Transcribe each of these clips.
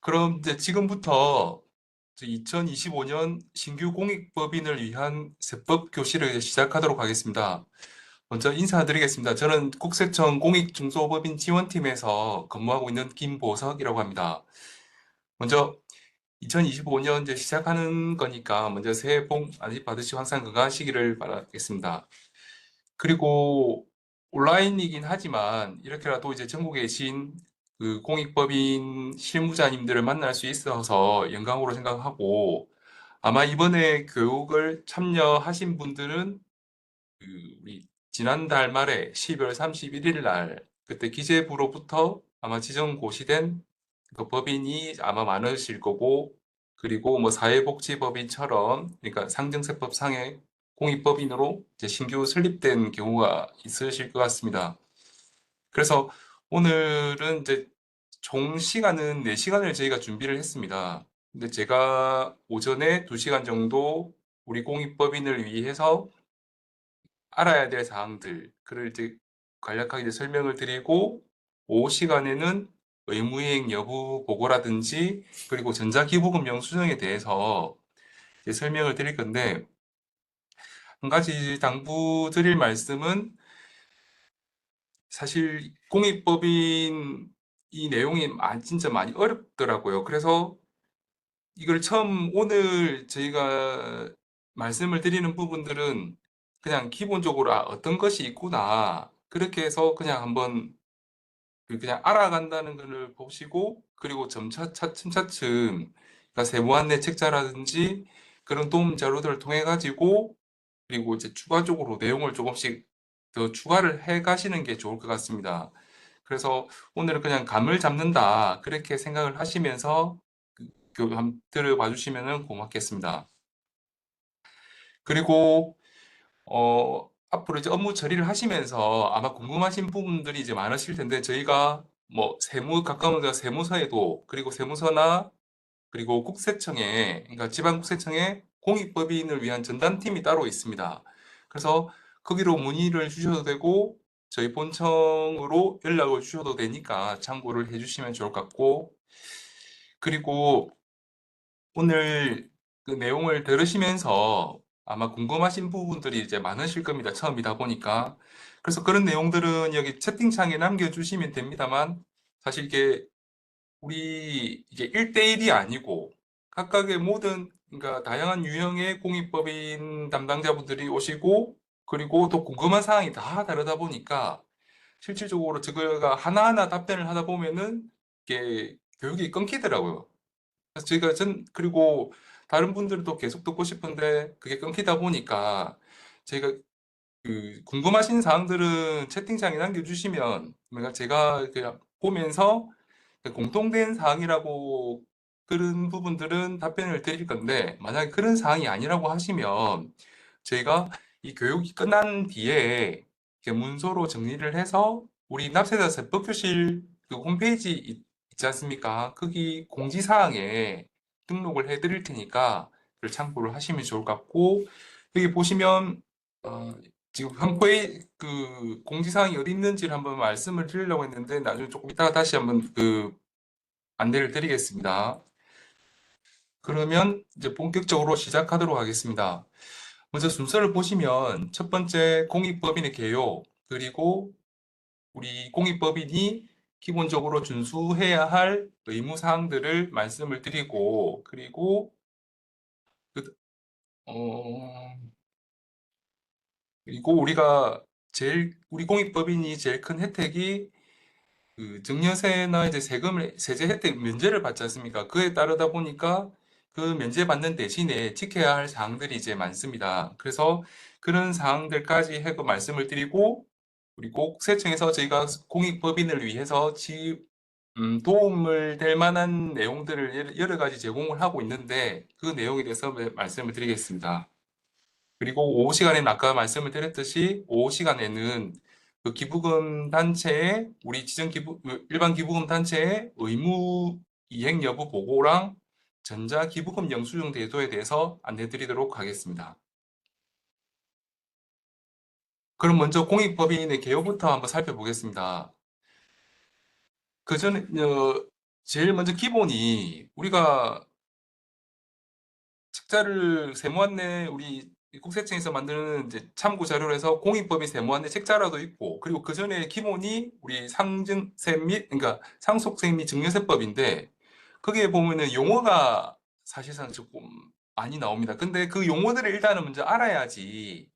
그럼 이제 지금부터 2025년 신규 공익법인을 위한 세법 교실을 시작하도록 하겠습니다. 먼저 인사드리겠습니다. 저는 국세청 공익중소법인 지원팀에서 근무하고 있는 김보석이라고 합니다. 먼저 2025년 이제 시작하는 거니까 먼저 새해 복 많이 받으시고 항상 건강하시기를 바라겠습니다. 그리고 온라인이긴 하지만 이렇게라도 이제 전국에 계신 그 공익법인 실무자님들을 만날 수 있어서 영광으로 생각하고 아마 이번에 교육을 참여하신 분들은 그 우리 지난달 말에 12월 31일 날 그때 기재부로부터 아마 지정 고시된 그 법인이 아마 많으실 거고 그리고 뭐 사회복지법인처럼 그러니까 상정세법상의 공익법인으로 이제 신규 설립된 경우가 있으실 것 같습니다. 그래서 오늘은 이제 총 시간은 4시간을 저희가 준비를 했습니다. 근데 제가 오전에 2시간 정도 우리 공익법인을 위해서 알아야 될 사항들, 그를 이제 간략하게 이제 설명을 드리고, 오후 시간에는 의무이행 여부 보고라든지, 그리고 전자기부금 영수증에 대해서 이제 설명을 드릴 건데, 한 가지 당부드릴 말씀은 사실 공익법인 이 내용이 진짜 많이 어렵더라고요. 그래서 이걸 처음 오늘 저희가 말씀을 드리는 부분들은 그냥 기본적으로 어떤 것이 있구나. 그렇게 해서 그냥 한번 그냥 알아간다는 것을 보시고 그리고 차츰차츰 그러니까 세부 안내 책자라든지 그런 도움 자료들을 통해 가지고 그리고 이제 추가적으로 내용을 조금씩 더 추가를 해 가시는 게 좋을 것 같습니다. 그래서 오늘은 그냥 감을 잡는다. 그렇게 생각을 하시면서 교육 한번 들어봐 주시면 고맙겠습니다. 그리고 앞으로 이제 업무 처리를 하시면서 아마 궁금하신 부분들이 이제 많으실 텐데 저희가 뭐 가까운 데가 세무서에도 그리고 세무서나 그리고 국세청에 그러니까 지방국세청에 공익법인을 위한 전담팀이 따로 있습니다. 그래서 거기로 문의를 주셔도 되고 저희 본청으로 연락을 주셔도 되니까 참고를 해주시면 좋을 것 같고 그리고 오늘 그 내용을 들으시면서 아마 궁금하신 부분들이 이제 많으실 겁니다. 처음이다 보니까. 그래서 그런 내용들은 여기 채팅창에 남겨주시면 됩니다만, 사실 이게 우리 이게 1대1이 아니고 각각의 모든, 그러니까 다양한 유형의 공익법인 담당자분들이 오시고, 그리고 또 궁금한 사항이 다 다르다 보니까, 실질적으로 저희가 하나하나 답변을 하다 보면은 이게 교육이 끊기더라고요. 그래서 그리고 다른 분들도 계속 듣고 싶은데 그게 끊기다 보니까 제가 궁금하신 사항들은 채팅창에 남겨주시면 제가 그냥 보면서 공통된 사항이라고 그런 부분들은 답변을 드릴 건데 만약에 그런 사항이 아니라고 하시면 저희가 이 교육이 끝난 뒤에 이렇게 문서로 정리를 해서 우리 납세자 세법교실 그 홈페이지 있지 않습니까? 거기 공지사항에 등록을 해드릴 테니까 그걸 참고를 하시면 좋을 것 같고 여기 보시면 어, 지금 홈페이지 그 공지사항이 어디 있는지를 한번 말씀을 드리려고 했는데 나중에 조금 이따가 다시 한번 그 안내를 드리겠습니다. 그러면 이제 본격적으로 시작하도록 하겠습니다. 먼저 순서를 보시면 첫 번째 공익법인의 개요, 그리고 우리 공익법인이 기본적으로 준수해야 할 의무사항들을 말씀을 드리고, 그리고 그, 어, 그리고 우리 공익법인이 제일 큰 혜택이 그 증여세나 이제 세제 혜택 면제를 받지 않습니까? 그에 따르다 보니까 그 면제받는 대신에 지켜야 할 사항들이 이제 많습니다. 그래서 그런 사항들까지 해서 말씀을 드리고, 그리고 국세청에서 저희가 공익법인을 위해서 도움을 될 만한 내용들을 여러 가지 제공을 하고 있는데 그 내용에 대해서 말씀을 드리겠습니다. 그리고 오후 시간에는 아까 말씀을 드렸듯이 오후 시간에는 그 기부금 단체의 우리 일반 기부금 단체의 의무 이행 여부 보고랑 전자 기부금 영수증 제도에 대해서 안내 드리도록 하겠습니다. 그럼 먼저 공익법인의 개요부터 한번 살펴보겠습니다. 그 전에 제일 먼저 기본이 우리가 책자를 세무안내 우리 국세청에서 만드는 이제 참고 자료로 해서 공익법인 세무안내 책자라도 있고 그리고 그 전에 기본이 우리 상증세 및 그러니까 상속세 및 증여세법인데 거기에 보면은 용어가 사실상 조금 많이 나옵니다. 근데 그 용어들을 일단은 먼저 알아야지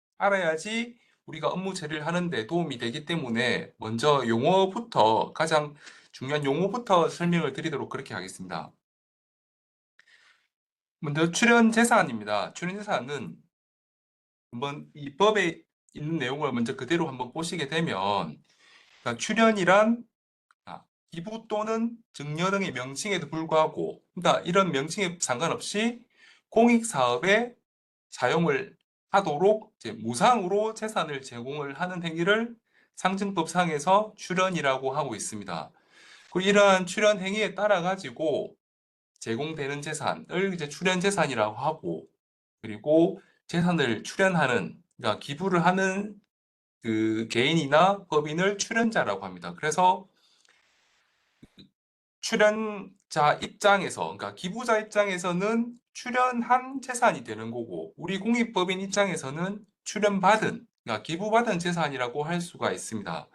우리가 업무 처리를 하는데 도움이 되기 때문에 먼저 용어부터 가장 중요한 용어부터 설명을 드리도록 그렇게 하겠습니다. 먼저 출연재산입니다. 출연재산은 한번 이 법에 있는 내용을 먼저 그대로 한번 보시게 되면 그러니까 출연이란 기부 또는 증여 등의 명칭에도 불구하고 그러니까 이런 명칭에 상관없이 공익사업에 사용을 하도록 이제 무상으로 재산을 제공을 하는 행위를 상증법상에서 출연이라고 하고 있습니다. 그리고 이러한 출연 행위에 따라 가지고 제공되는 재산을 이제 출연재산이라고 하고 그리고 재산을 출연하는 그러니까 기부를 하는 그 개인이나 법인을 출연자라고 합니다. 그래서 출연자 입장에서 그러니까 기부자 입장에서는 출연한 재산이 되는 거고 우리 공익법인 입장에서는 출연받은 그러니까 기부받은 재산이라고 할 수가 있습니다.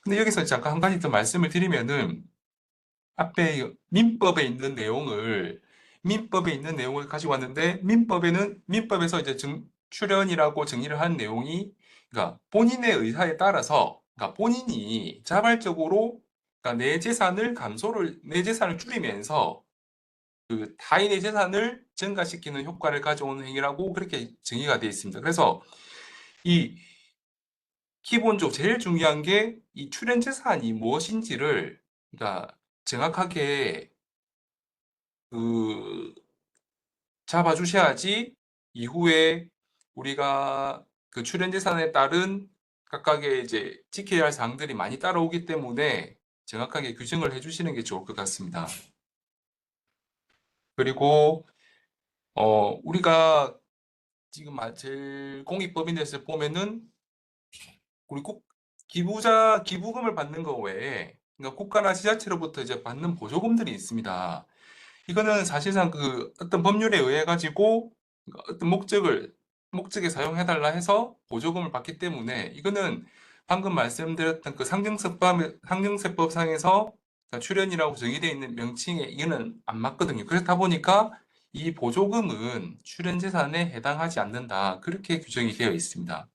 근데 여기서 잠깐 한 가지 더 말씀을 드리면은 앞에 민법에 있는 내용을 가지고 왔는데 민법에서 이제 출연이라고 정의를 한 내용이 그러니까 본인의 의사에 따라서 그러니까 본인이 자발적으로 그러니까 내 재산을 줄이면서 그 타인의 재산을 증가시키는 효과를 가져오는 행위라고 그렇게 정의가 되어 있습니다. 그래서 이 기본적으로 제일 중요한 게 이 출연 재산이 무엇인지를 그러니까 정확하게 그 잡아주셔야지 이후에 우리가 그 출연재산에 따른 각각의 이제 지켜야 할 사항들이 많이 따라오기 때문에 정확하게 규정을 해주시는 게 좋을 것 같습니다. 그리고 우리가 지금 제일 공익법인에서 보면은 우리 기부금을 받는 거 외에 그러니까 국가나 지자체로부터 이제 받는 보조금들이 있습니다. 이거는 사실상 그 어떤 법률에 의해 가지고 어떤 목적에 사용해달라 해서 보조금을 받기 때문에 이거는 방금 말씀드렸던 그 상증세법상에서 출연이라고 정의되어 있는 명칭에 이거는 안 맞거든요. 그렇다 보니까 이 보조금은 출연재산에 해당하지 않는다. 그렇게 규정이 되어 있습니다.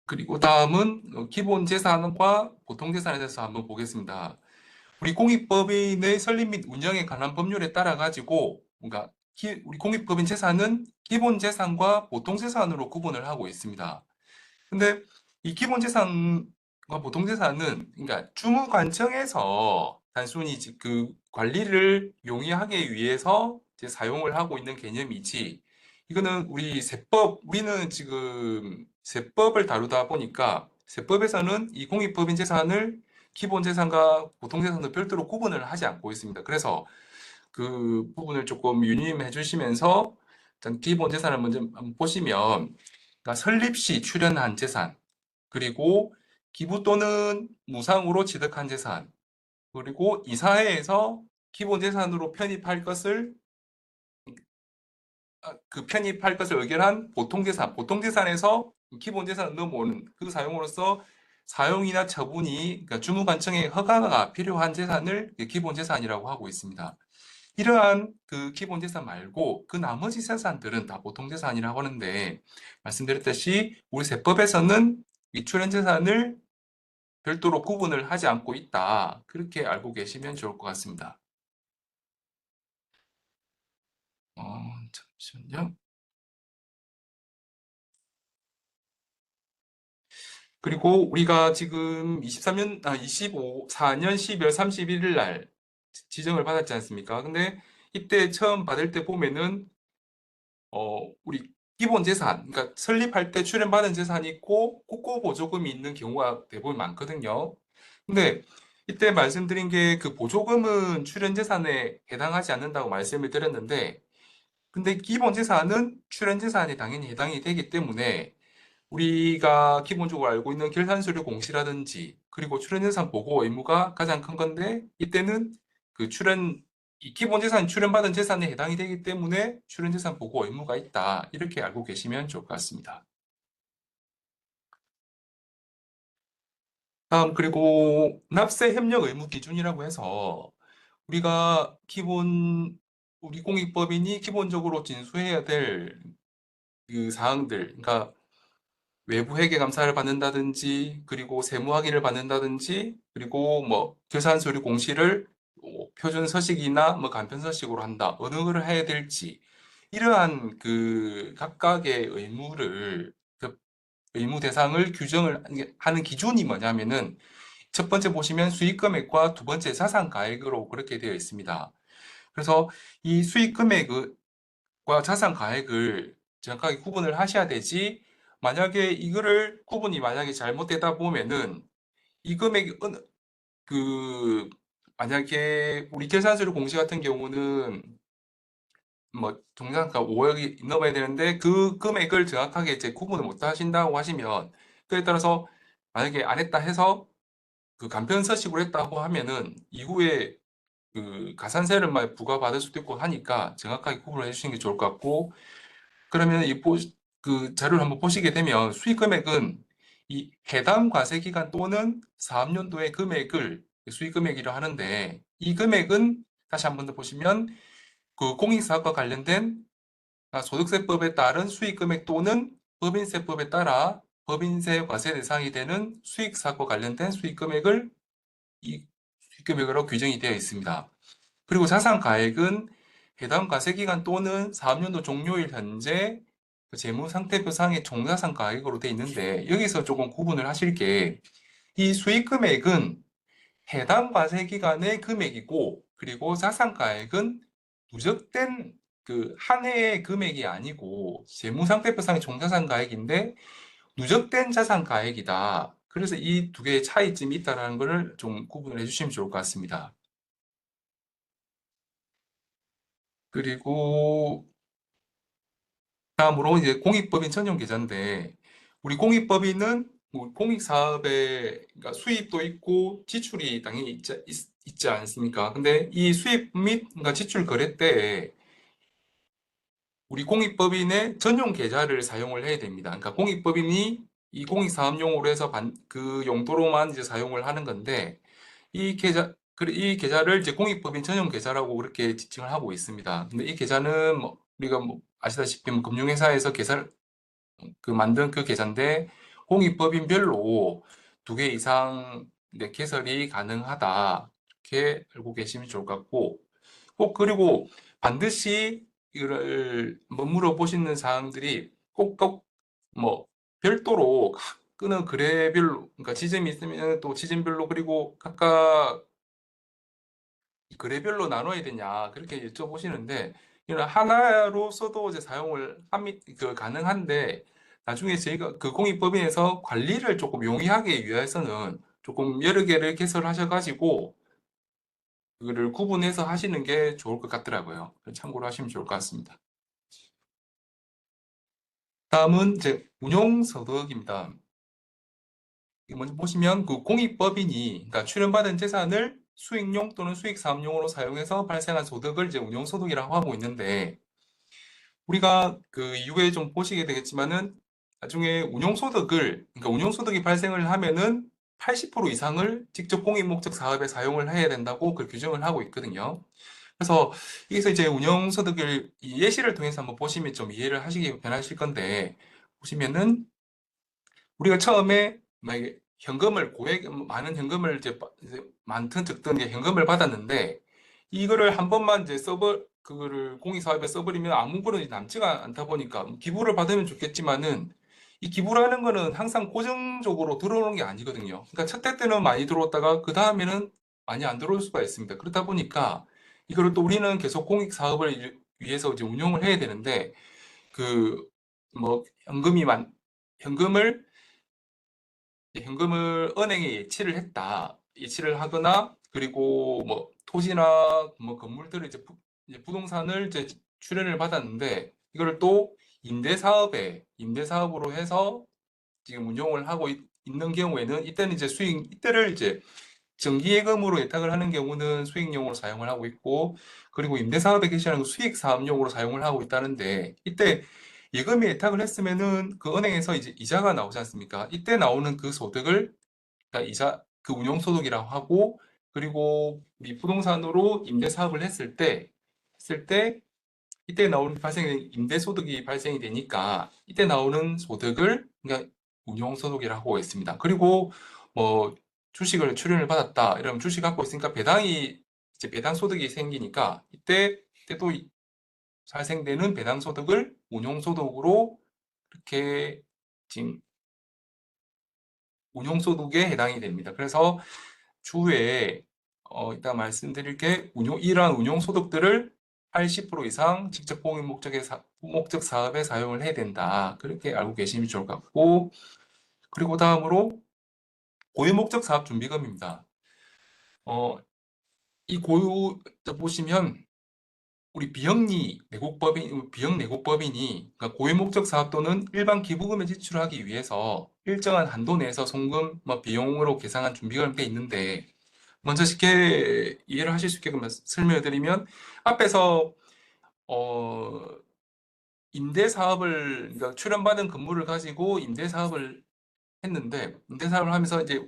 그리고 다음은 기본재산과 보통재산에 대해서 한번 보겠습니다. 우리 공익법인의 설립 및 운영에 관한 법률에 따라 가지고 그러니까 우리 공익법인 재산은 기본 재산과 보통 재산으로 구분을 하고 있습니다. 근데 이 기본 재산과 보통 재산은 그러니까 주무관청에서 단순히 그 관리를 용이하게 위해서 이제 사용을 하고 있는 개념이지 이거는 우리는 지금 세법을 다루다 보니까 세법에서는 이 공익법인 재산을 기본 재산과 보통 재산을 별도로 구분을 하지 않고 있습니다. 그래서 그 부분을 조금 유념해 주시면서 일단 기본 재산을 먼저 한번 보시면 그러니까 설립 시 출연한 재산, 그리고 기부 또는 무상으로 취득한 재산, 그리고 이사회에서 기본 재산으로 편입할 것을 의결한 보통 재산, 보통 재산에서 기본 재산을 넘어오는 그 사용으로서 사용이나 처분이 그러니까 주무관청의 허가가 필요한 재산을 기본 재산이라고 하고 있습니다. 이러한 그 기본 재산 말고 그 나머지 재산들은 다 보통 재산이라고 하는데 말씀드렸듯이 우리 세법에서는 이 출연 재산을 별도로 구분을 하지 않고 있다. 그렇게 알고 계시면 좋을 것 같습니다. 잠시만요. 그리고 우리가 지금 4년 12월 31일 날 지정을 받았지 않습니까? 근데 이때 처음 받을 때 보면은 우리 기본 재산, 그러니까 설립할 때 출연받은 재산이 있고 국고보조금이 있는 경우가 대부분 많거든요. 근데 이때 말씀드린 게 그 보조금은 출연 재산에 해당하지 않는다고 말씀을 드렸는데 근데 기본 재산은 출연 재산에 당연히 해당이 되기 때문에 우리가 기본적으로 알고 있는 결산서류 공시라든지 그리고 출연재산 보고 의무가 가장 큰 건데 이때는 그 이 기본재산 출연받은 재산에 해당이 되기 때문에 출연재산 보고 의무가 있다. 이렇게 알고 계시면 좋을 것 같습니다. 다음 그리고 납세 협력 의무 기준이라고 해서 우리가 우리 공익법인이 기본적으로 진수해야 될 그 사항들, 그러니까 외부 회계 감사를 받는다든지, 그리고 세무 확인을 받는다든지, 그리고 뭐 결산 서류 공시를 표준 서식이나 뭐 간편 서식으로 한다. 어느 거를 해야 될지 이러한 그 각각의 그 의무 대상을 규정을 하는 기준이 뭐냐면은 첫 번째 보시면 수익 금액과 두 번째 자산 가액으로 그렇게 되어 있습니다. 그래서 이 수익 금액과 자산 가액을 정확하게 구분을 하셔야 되지, 만약에 이거를 구분이 만약에 잘못되다 보면은 이 금액이 그 만약에 우리 계산서류 공시 같은 경우는 뭐 종량가 5억이 넘어야 되는데 그 금액을 정확하게 이제 구분을 못 하신다고 하시면, 그에 따라서 만약에 안 했다 해서 그 간편서식으로 했다고 하면은 이후에 그 가산세를 막 부과받을 수도 있고 하니까 정확하게 구분을 해주시는 게 좋을 것 같고, 그러면 그 자료를 한번 보시게 되면 수익 금액은 이 해당 과세 기간 또는 사업연도의 금액을 수익 금액이라 하는데, 이 금액은 다시 한번 더 보시면 그 공익사업과 관련된 소득세법에 따른 수익 금액 또는 법인세법에 따라 법인세 과세 대상이 되는 수익사업과 관련된 수익 금액을 이 수익 금액으로 규정이 되어 있습니다. 그리고 자산가액은 해당 과세기간 또는 사업연도 종료일 현재 그 재무상태표상의 총자산가액으로 되어 있는데, 여기서 조금 구분을 하실 게, 이 수익금액은 해당 과세기간의 금액이고, 그리고 자산가액은 누적된 그 한 해의 금액이 아니고 재무상태표상의 총자산가액인데 누적된 자산가액이다. 그래서 이 두 개의 차이점이 있다는 것을 좀 구분을 해주시면 좋을 것 같습니다. 그리고 다음으로 이제 공익법인 전용 계좌인데, 우리 공익법인은 뭐 공익사업에 그러니까 수입도 있고 지출이 당연히 있지 않습니까? 근데 이 수입 및 그러니까 지출 거래 때에 우리 공익법인의 전용 계좌를 사용을 해야 됩니다. 그러니까 공익법인이 이 공익사업용으로 해서 그 용도로만 이제 사용을 하는 건데, 이 계좌를 이제 공익법인 전용 계좌라고 그렇게 지칭을 하고 있습니다. 근데 이 계좌는 뭐 우리가 뭐 아시다시피 뭐 금융회사에서 만든 그 계좌인데, 공익법인별로 두 개 이상 이제 개설이 가능하다. 이렇게 알고 계시면 좋을 것 같고, 그리고 반드시 이거를 뭐 물어보시는 사항들이 꼭꼭 뭐 별도로 끄는 거래별로, 그러니까 지점이 있으면 또 지점별로, 그리고 각각 거래별로 나눠야 되냐 그렇게 여쭤보시는데, 이런 하나로서도 이제 가능한데, 나중에 저희가 그 공익법인에서 관리를 조금 용이하게 위해서는 조금 여러 개를 개설하셔 가지고 그거를 구분해서 하시는 게 좋을 것 같더라고요. 참고로 하시면 좋을 것 같습니다. 다음은 이제 운용소득입니다. 먼저 보시면 그 공익법인이 그러니까 출연받은 재산을 수익용 또는 수익사업용으로 사용해서 발생한 소득을 이제 운용소득이라고 하고 있는데, 우리가 그 이후에 좀 보시게 되겠지만은 나중에 그러니까 운용소득이 발생을 하면은 80% 이상을 직접 공익 목적 사업에 사용을 해야 된다고 그 규정을 하고 있거든요. 그래서 여기서 이제 운용소득을 이 예시를 통해서 한번 보시면 좀 이해를 하시기 편하실 건데, 보시면은 우리가 처음에 만약에 많은 현금을 이제 많든 적든 이제 현금을 받았는데, 이거를 한 번만 이제 그거를 공익사업에 써버리면 아무거나 남지가 않다 보니까 뭐 기부를 받으면 좋겠지만은 이 기부라는 거는 항상 고정적으로 들어오는 게 아니거든요. 그러니까 첫 해 때는 많이 들어왔다가 그 다음에는 많이 안 들어올 수가 있습니다. 그렇다 보니까 이거를 또 우리는 계속 공익사업을 위해서 이제 운용을 해야 되는데, 그 뭐 현금을 현금을 은행에 예치를 하거나, 그리고 뭐 토지나 뭐 건물들을 이제 부동산을 이제 출연을 받았는데, 이거를 또 임대사업으로 해서 지금 운용을 하고 있는 경우에는 이때는 이제 이때를 이제 정기예금으로 예탁을 하는 경우는 수익용으로 사용을 하고 있고, 그리고 임대사업에 게시하는 수익사업용으로 사용을 하고 있다는데, 이때 예금에 예탁을 했으면은 그 은행에서 이제 이자가 나오지 않습니까? 이때 나오는 그 소득을, 그러니까 그 운용소득이라고 하고, 그리고 이 부동산으로 임대사업을 했을 때 이때 나오는 임대소득이 발생이 되니까 이때 나오는 소득을 그러니까 운용소득이라고 있습니다. 그리고 뭐 주식을 출연을 받았다 이러면 주식 갖고 있으니까 이제 배당 소득이 생기니까 이때 또 발생되는 배당 소득을 운용소득으로 이렇게 지금 운용소득에 해당이 됩니다. 그래서 추후에 이따 말씀드릴 게 이러한 운용소득들을 80% 이상 직접 공익 목적 사업에 사용을 해야 된다. 그렇게 알고 계시면 좋을 것 같고, 그리고 다음으로 고유 목적 사업 준비금입니다. 어, 이 고유 보시면 우리 비영 내국법인이 그러니까 고유 목적 사업 또는 일반 기부금을 지출하기 위해서 일정한 한도 내에서 송금, 비용으로 계상한 준비금이 돼 있는데, 먼저 쉽게 이해를 하실 수 있게끔 설명을 드리면, 앞에서 어, 임대 사업을 그러니까 출연받은 건물을 가지고 임대 사업을 했는데, 임대 사업을 하면서 이제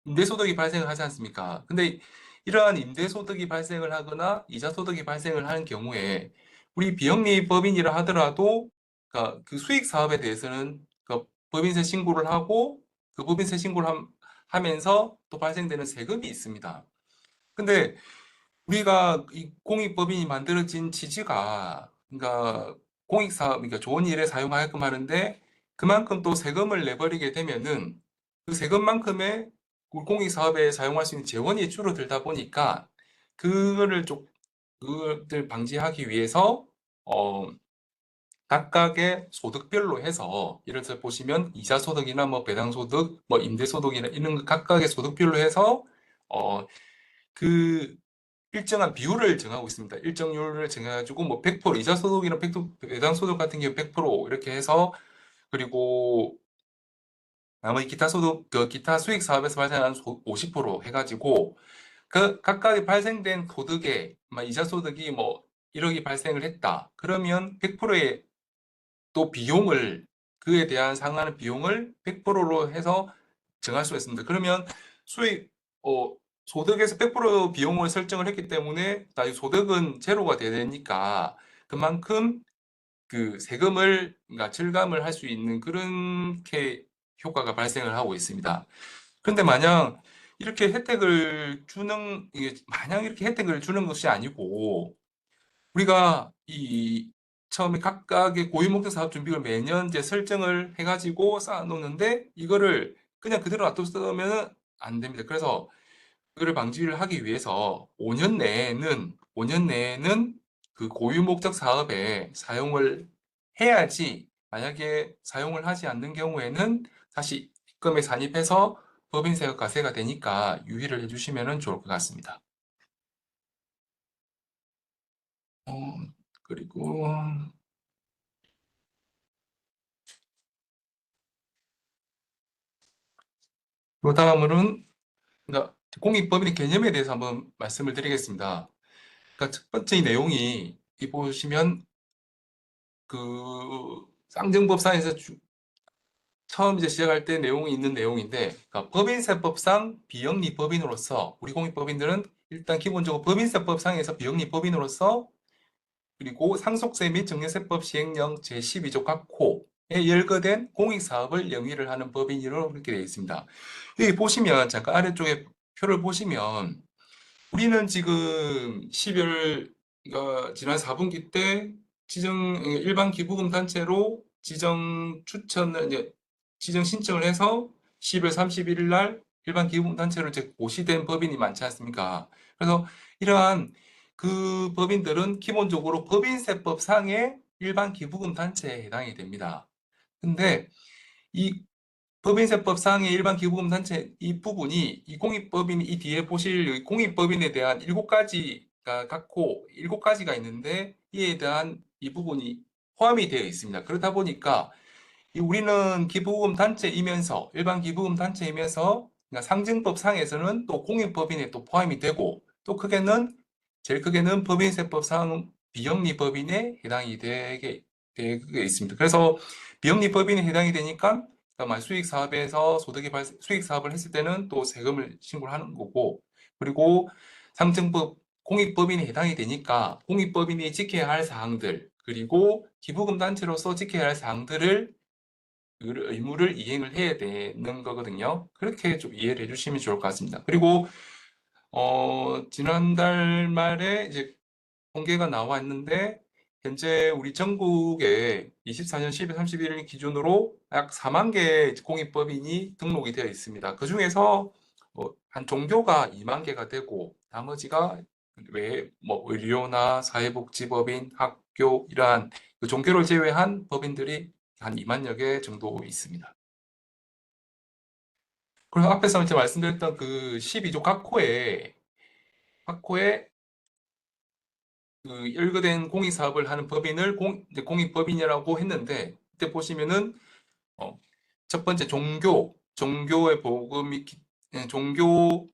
임대 소득이 발생을 하지 않습니까? 근데 이러한 임대 소득이 발생을 하거나 이자 소득이 발생을 하는 경우에 우리 비영리 법인이라 하더라도 그러니까 그 수익 사업에 대해서는 그 법인세 신고를 하고 그 법인세 신고를 하면서 또 발생되는 세금이 있습니다. 근데 우리가 이 공익법인이 만들어진 취지가 그러니까 공익사업, 그러니까 좋은 일에 사용하게끔 하는데, 그만큼 또 세금을 내버리게 되면은 그 세금만큼의 공익사업에 사용할 수 있는 재원이 줄어들다 보니까 그거를 좀 그것들 방지하기 위해서 어, 각각의 소득별로 해서, 예를 들어 보시면 이자소득이나 뭐 배당소득, 뭐 임대소득이나 이런 거 각각의 소득별로 해서 어, 그 일정한 비율을 정하고 있습니다. 일정률을 정해가지고 뭐 100% 이자 소득이나 배당 소득 같은 경우 100% 이렇게 해서, 그리고 나머지 기타 소득 그 기타 수익 사업에서 발생하는 50% 해가지고 그 각각의 발생된 소득에 이자 소득이 뭐 1억이 발생을 했다. 그러면 100%의 또 비용을, 그에 대한 상환하는 비용을 100%로 해서 정할 수가 있습니다. 그러면 수익 소득에서 100% 비용을 설정을 했기 때문에 나중에 소득은 제로가 되니까 그만큼 그 세금을 그러니까 절감을 할 수 있는 그렇게 효과가 발생을 하고 있습니다. 그런데 이게 마냥 이렇게 혜택을 주는 것이 아니고, 우리가 처음에 각각의 고유목적 사업 준비를 매년 이제 설정을 해가지고 쌓아놓는데, 이거를 그냥 그대로 놔두면 안 됩니다. 그래서 그를 방지를 하기 위해서 5년 내에는 그 고유 목적 사업에 사용을 해야지, 만약에 사용을 하지 않는 경우에는 다시 입금에 산입해서 법인세가 과세가 되니까 유의를 해주시면 좋을 것 같습니다. 어, 그리고 그 다음으로는 그러니까 공익법인의 개념에 대해서 한번 말씀을 드리겠습니다. 그러니까 첫 번째 내용이 이 보시면 그 쌍정법상에서 처음 이제 시작할 때 내용이 있는 내용인데, 그러니까 법인세법상 비영리 법인으로서 우리 공익법인들은 일단 기본적으로 법인세법상에서 비영리 법인으로서, 그리고 상속세 및 증여세법 시행령 제12조 각 호에 열거된 공익사업을 영위를 하는 법인으로 그렇게 되어 있습니다. 여기 보시면 잠깐 아래쪽에 표를 보시면 우리는 지금 12월 지난 4분기 때 일반 기부금 단체로 지정 신청을 해서 10월 31일 날 일반 기부금 단체로 이제 고시된 법인이 많지 않습니까? 그래서 이러한 그 법인들은 기본적으로 법인세법 상의 일반 기부금 단체에 해당이 됩니다. 근데 이 법인세법상의 일반 기부금 단체 이 부분이 이 공익법인 이 뒤에 보실 공익법인에 대한 7가지가 갖고 7가지가 있는데, 이에 대한 이 부분이 포함이 되어 있습니다. 그렇다 보니까 우리는 기부금 단체이면서, 일반 기부금 단체이면서, 그러니까 상징법 상에서는 또 공익법인에 또 포함이 되고, 또 제일 크게는 법인세법상 비영리 법인에 해당이 되게 있습니다. 그래서 비영리 법인에 해당이 되니까, 그러니까 수익 사업에서 수익 사업을 했을 때는 또 세금을 신고를 하는 거고, 그리고 상징법 공익법인에 해당이 되니까 공익법인이 지켜야 할 사항들, 그리고 기부금 단체로서 지켜야 할 사항들을 그 의무를 이행을 해야 되는 거거든요. 그렇게 좀 이해를 해주시면 좋을 것 같습니다. 그리고 지난달 말에 이제 통계가 나와 있는데 현재 우리 전국에 24년 12월 31일 기준으로 약 4만 개 공익법인이 등록이 되어 있습니다. 그 중에서 한 종교가 2만 개가 되고 나머지가 외 뭐 의료나 사회복지법인, 학교 이러한 그 종교를 제외한 법인들이 한 2만여 개 정도 있습니다. 그리고 앞에서 제가 말씀드렸던 그 12조 각호에 그 열거된 공익사업을 하는 법인을 이제 공익법인이라고 했는데, 그때 보시면은, 어, 첫 번째 종교의 종교를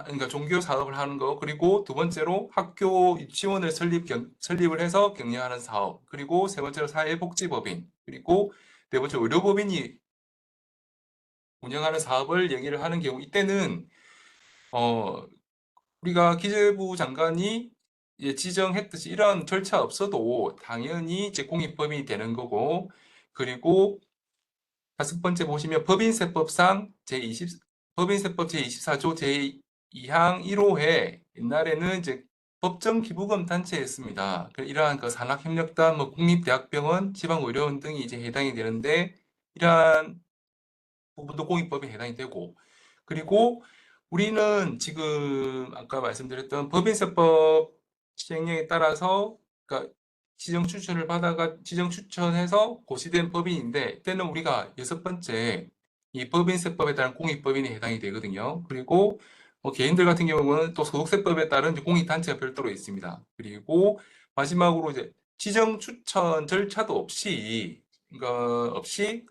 그러니까 종교 사업을 하는 거, 그리고 두 번째로 학교 유치원을 설립을 해서 경영하는 사업, 그리고 세 번째로 사회복지법인, 그리고 네 번째 의료법인이 운영하는 사업을 얘기를 하는 경우, 이때는, 어, 우리가 기재부 장관이 이제 지정했듯이 이런 절차 없어도 당연히 이제 공익법인이 되는 거고, 그리고 다섯 번째 보시면 법인세법 제24조 제2항 1호에 옛날에는 이제 법정 기부금 단체였습니다. 이러한 그 산학협력단, 뭐 국립대학병원, 지방의료원 등이 이제 해당이 되는데, 이러한 부분도 공익법에 해당이 되고, 그리고 우리는 지금 아까 말씀드렸던 법인세법 시행령에 따라서 그러니까 지정 추천해서 고시된 법인인데, 이때는 우리가 여섯 번째 이 법인세법에 따른 공익법인에 해당이 되거든요. 그리고 개인들 같은 경우는 또 소득세법에 따른 공익단체가 별도로 있습니다. 그리고 마지막으로 이제 지정 추천 절차도 없이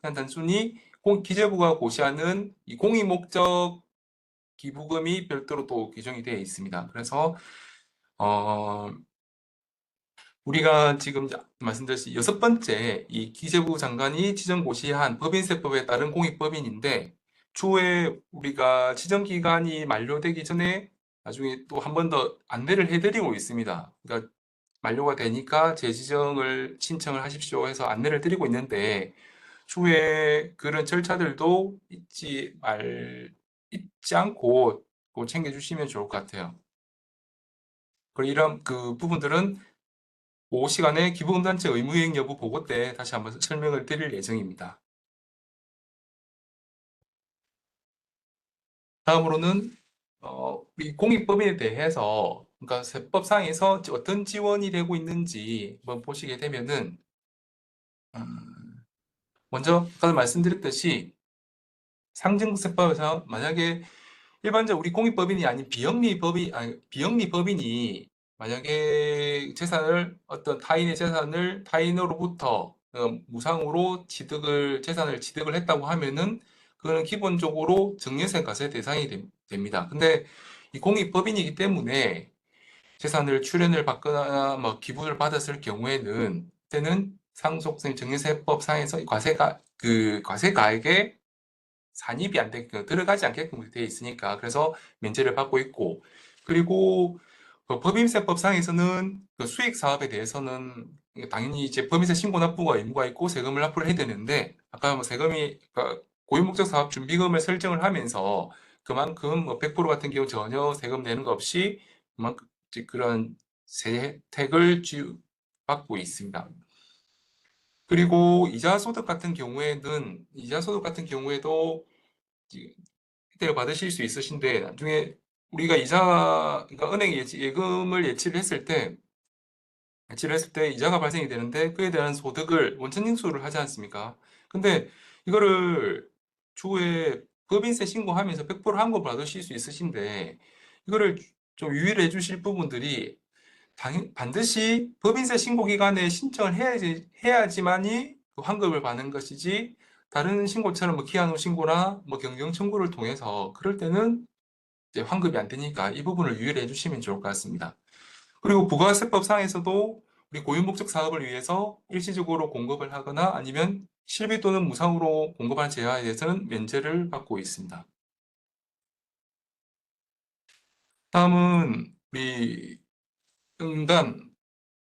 그냥 단순히 기재부가 고시하는 이 공익 목적 기부금이 별도로 또 규정이 되어 있습니다. 그래서 어, 우리가 지금 말씀드렸듯이 여섯 번째 이 기재부 장관이 지정 고시한 법인세법에 따른 공익법인인데, 추후에 우리가 지정 기간이 만료되기 전에 나중에 또 한 번 더 안내를 해드리고 있습니다. 그러니까 만료가 되니까 재지정을 신청을 하십시오 해서 안내를 드리고 있는데, 추후에 그런 절차들도 잊지 않고 꼭 챙겨주시면 좋을 것 같아요. 그리고 이런 그 부분들은 오후 시간에 기부금단체 의무이행 여부 보고 때 다시 한번 설명을 드릴 예정입니다. 다음으로는 이 공익법인에 대해서, 그러니까 세법상에서 어떤 지원이 되고 있는지 한번 보시게 되면은, 음, 먼저 아까 말씀드렸듯이 상징세법에서 만약에 일반적 우리 공익법인이 아닌 비영리 법인이 만약에 어떤 타인의 재산을 타인으로부터 무상으로 재산을 취득을 했다고 하면은 그거는 기본적으로 증여세과세 대상이 됩니다. 근데 이 공익법인이기 때문에 재산을 출연을 받거나 뭐 기부를 받았을 경우에는 그때는 상속세 증여세법 상에서 과세가액에 산입이 안 되게끔 들어가지 않게끔 되어 있으니까, 그래서 면제를 받고 있고, 그리고 법인세법상에서는 그 수익 사업에 대해서는 당연히 이제 법인세 신고 납부가 의무가 있고 세금을 납부를 해야 되는데, 아까 뭐 그러니까 고유목적 사업 준비금을 설정을 하면서 그만큼 뭐 100% 같은 경우 전혀 세금 내는 거 없이 그만큼 이제 그런 혜택을 받고 있습니다. 그리고 이자 소득 같은 경우에도 혜택을 받으실 수 있으신데, 나중에 우리가 그러니까 은행 예금을 예치를 했을 때 이자가 발생이 되는데, 그에 대한 소득을 원천징수를 하지 않습니까? 근데 이거를 추후에 법인세 신고하면서 100% 환급 받으실 수 있으신데, 이거를 좀 유의를 해주실 부분들이 반드시 법인세 신고 기간에 신청을 해야지만이 그 환급을 받는 것이지, 다른 신고처럼 뭐 기한 후 신고나 뭐 경영 청구를 통해서 그럴 때는 이제 환급이 안 되니까 이 부분을 유의를 해주시면 좋을 것 같습니다. 그리고 부가세법상에서도 우리 고유목적 사업을 위해서 일시적으로 공급을 하거나 아니면 실비 또는 무상으로 공급하는 제한에 대해서는 면제를 받고 있습니다. 다음은 우리 응단,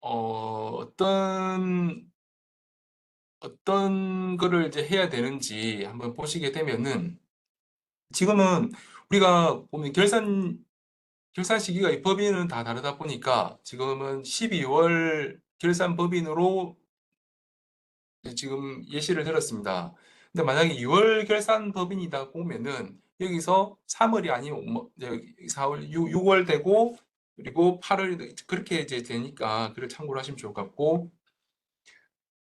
어떤 거를 이제 해야 되는지 한번 보시게 되면은, 지금은 우리가 보면 결산 시기가 이 법인은 다 다르다 보니까 지금은 12월 결산 법인으로 지금 예시를 들었습니다. 근데 만약에 2월 결산 법인이다 보면은 여기서 3월이 아니면 4월, 6월 되고 그리고 8월 그렇게 이제 되니까 그걸 참고를 하시면 좋을 것 같고,